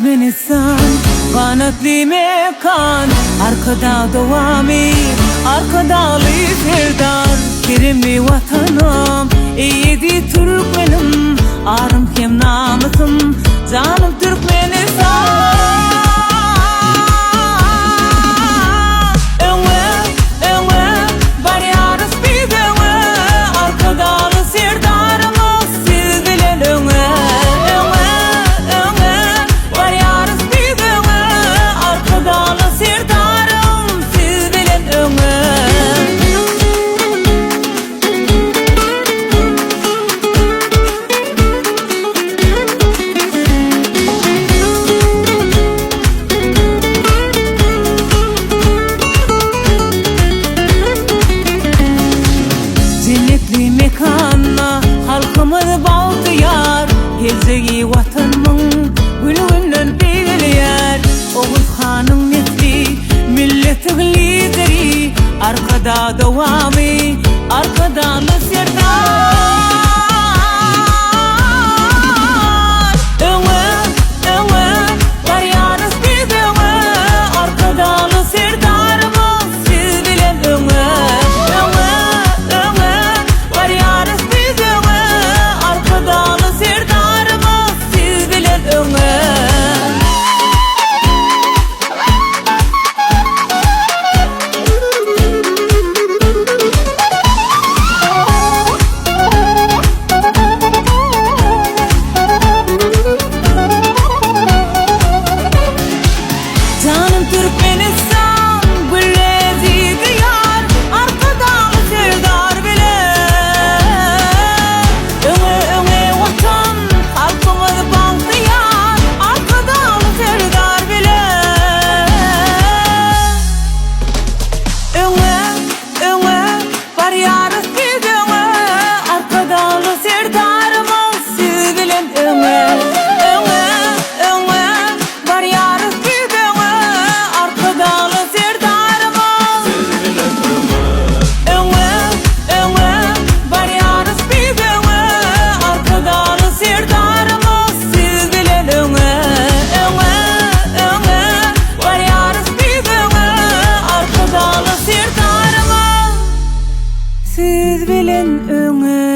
beni san kanatlı mekan arkada devamı arkada liderdan kerimi vatanım iyiydi Türkmenim arım hem namusum canım Türkmenistan. Mekanna halkımız bağdıyar Gezegi vatanımın gülünden belirler Oğuz Han'ın nesli milletin lideri Arkada devamı arkada nasirdar. Türkmenistan güllezi diyar arkada serdar bile öne vatan halkımız bağdıyar arkada serdar bile öne var yarız biz arkada serdarımız siz bilen öne var yarız siz bilen öne